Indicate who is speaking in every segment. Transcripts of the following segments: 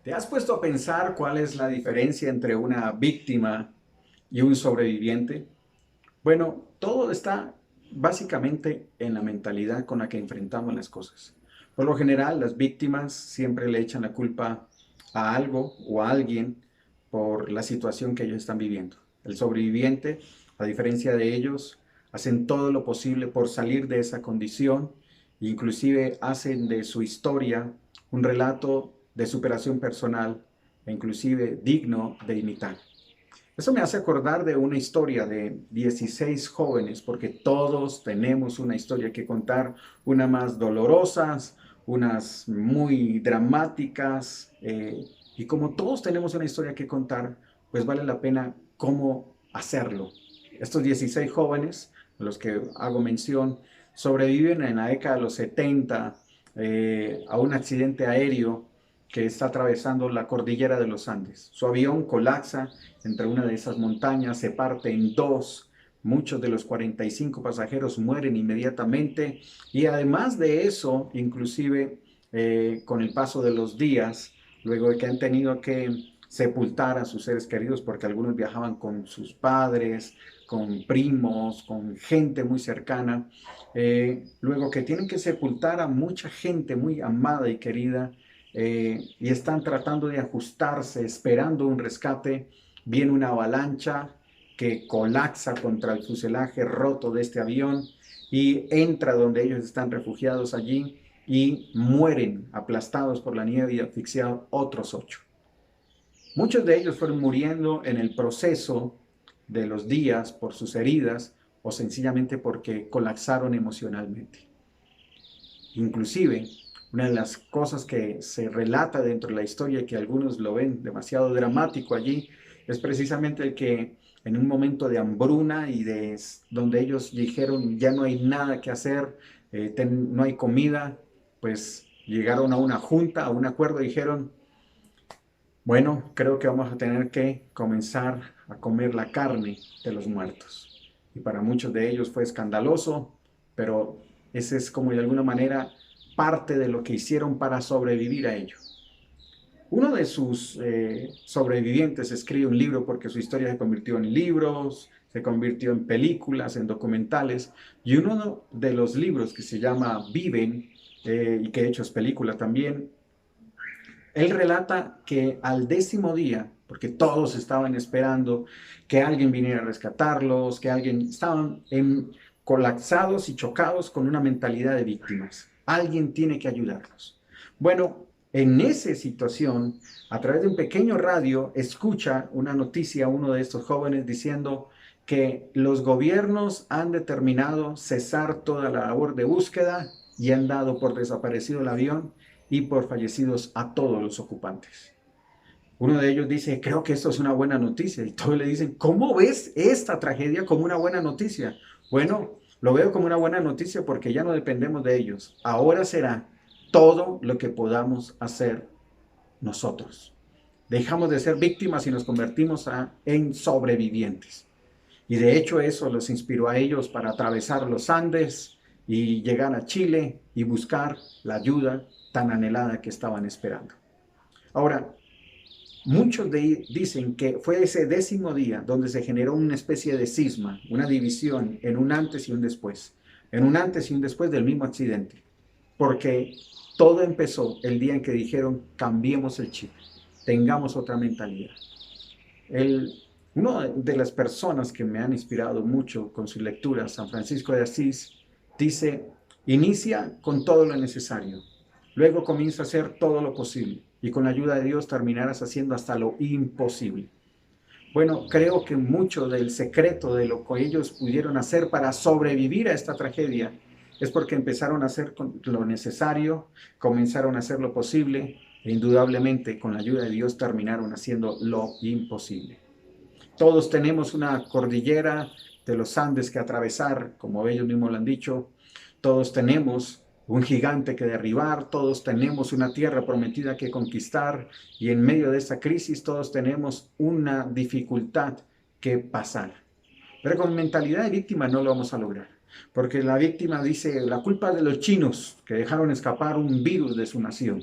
Speaker 1: ¿Te has puesto a pensar cuál es la diferencia entre una víctima y un sobreviviente? Bueno, todo está básicamente en la mentalidad con la que enfrentamos las cosas. Por lo general, las víctimas siempre le echan la culpa a algo o a alguien por la situación que ellos están viviendo. El sobreviviente, a diferencia de ellos, hacen todo lo posible por salir de esa condición, inclusive hacen de su historia un relato de superación personal e inclusive digno de imitar. Eso me hace acordar de una historia de 16 jóvenes, porque todos tenemos una historia que contar, unas más dolorosas, unas muy dramáticas, y como todos tenemos una historia que contar, pues vale la pena cómo hacerlo. Estos 16 jóvenes, a los que hago mención, sobreviven en la década de los 70 a un accidente aéreo que está atravesando la cordillera de los Andes. Su avión colapsa entre una de esas montañas, se parte en dos. Muchos de los 45 pasajeros mueren inmediatamente y además de eso, inclusive con el paso de los días, luego de que han tenido que sepultar a sus seres queridos porque algunos viajaban con sus padres, con primos, con gente muy cercana, luego que tienen que sepultar a mucha gente muy amada y querida, y están tratando de ajustarse, esperando un rescate, viene una avalancha que colapsa contra el fuselaje roto de este avión y entra donde ellos están refugiados allí y mueren aplastados por la nieve y asfixiados otros 8. Muchos de ellos fueron muriendo en el proceso de los días por sus heridas o sencillamente porque colapsaron emocionalmente. Inclusive, una de las cosas que se relata dentro de la historia y que algunos lo ven demasiado dramático allí es precisamente el que en un momento de hambruna y de donde ellos dijeron ya no hay nada que hacer, no hay comida, pues llegaron a una junta, a un acuerdo y dijeron, bueno, creo que vamos a tener que comenzar a comer la carne de los muertos. Y para muchos de ellos fue escandaloso, pero ese es como de alguna manera parte de lo que hicieron para sobrevivir a ello. Uno de sus sobrevivientes escribe un libro porque su historia se convirtió en libros, se convirtió en películas, en documentales, y uno de los libros que se llama Viven, y que de hecho es película también, él relata que al 10.º día, porque todos estaban esperando que alguien viniera a rescatarlos, que alguien estaban colapsados y chocados con una mentalidad de víctimas. Alguien tiene que ayudarnos. Bueno, en esa situación, a través de un pequeño radio, escucha una noticia a uno de estos jóvenes diciendo que los gobiernos han determinado cesar toda la labor de búsqueda y han dado por desaparecido el avión y por fallecidos a todos los ocupantes. Uno de ellos dice, creo que esto es una buena noticia. Y todos le dicen, ¿cómo ves esta tragedia como una buena noticia? Bueno, lo veo como una buena noticia porque ya no dependemos de ellos. Ahora será todo lo que podamos hacer nosotros. Dejamos de ser víctimas y nos convertimos en sobrevivientes. Y de hecho eso los inspiró a ellos para atravesar los Andes y llegar a Chile y buscar la ayuda tan anhelada que estaban esperando. Ahora, dicen que fue ese 10.º día donde se generó una especie de cisma, una división en un antes y un después, en un antes y un después del mismo accidente, porque todo empezó el día en que dijeron cambiemos el chip, tengamos otra mentalidad. El, Una de las personas que me han inspirado mucho con su lectura, San Francisco de Asís, dice, inicia con todo lo necesario, luego comienza a hacer todo lo posible y con la ayuda de Dios terminarás haciendo hasta lo imposible. Bueno, creo que mucho del secreto de lo que ellos pudieron hacer para sobrevivir a esta tragedia es porque empezaron a hacer lo necesario, comenzaron a hacer lo posible e indudablemente con la ayuda de Dios terminaron haciendo lo imposible. Todos tenemos una cordillera de los Andes que atravesar, como ellos mismos lo han dicho. Todos tenemos un gigante que derribar, todos tenemos una tierra prometida que conquistar y en medio de esta crisis todos tenemos una dificultad que pasar. Pero con mentalidad de víctima no lo vamos a lograr, porque la víctima dice, la culpa es de los chinos que dejaron escapar un virus de su nación.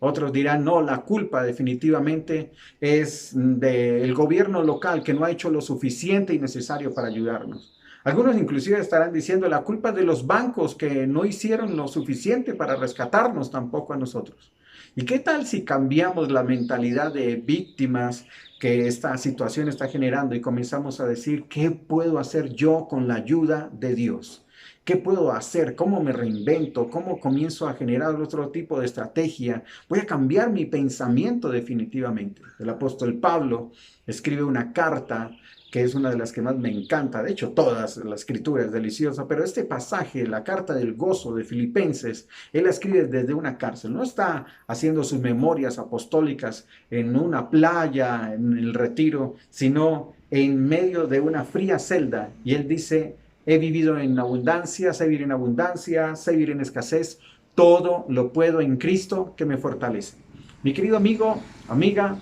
Speaker 1: Otros dirán, no, la culpa definitivamente es del gobierno local que no ha hecho lo suficiente y necesario para ayudarnos. Algunos inclusive estarán diciendo, la culpa es de los bancos que no hicieron lo suficiente para rescatarnos tampoco a nosotros. ¿Y qué tal si cambiamos la mentalidad de víctimas que esta situación está generando y comenzamos a decir, ¿qué puedo hacer yo con la ayuda de Dios? ¿Qué puedo hacer? ¿Cómo me reinvento? ¿Cómo comienzo a generar otro tipo de estrategia? Voy a cambiar mi pensamiento definitivamente. El apóstol Pablo escribe una carta que es una de las que más me encanta. De hecho, todas la escritura es deliciosa, pero este pasaje, la carta del gozo de Filipenses, él la escribe desde una cárcel. No está haciendo sus memorias apostólicas en una playa, en el retiro, sino en medio de una fría celda. Y él dice, he vivido en abundancia, sé vivir en abundancia, sé vivir en escasez. Todo lo puedo en Cristo que me fortalece. Mi querido amigo, amiga,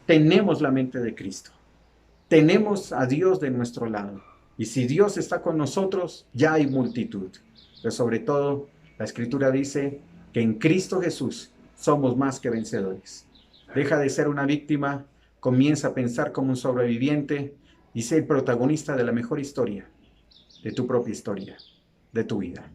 Speaker 1: tenemos la mente de Cristo. Tenemos a Dios de nuestro lado. Y si Dios está con nosotros, ya hay multitud. Pero sobre todo, la Escritura dice que en Cristo Jesús somos más que vencedores. Deja de ser una víctima, comienza a pensar como un sobreviviente y sé el protagonista de la mejor historia, de tu propia historia, de tu vida.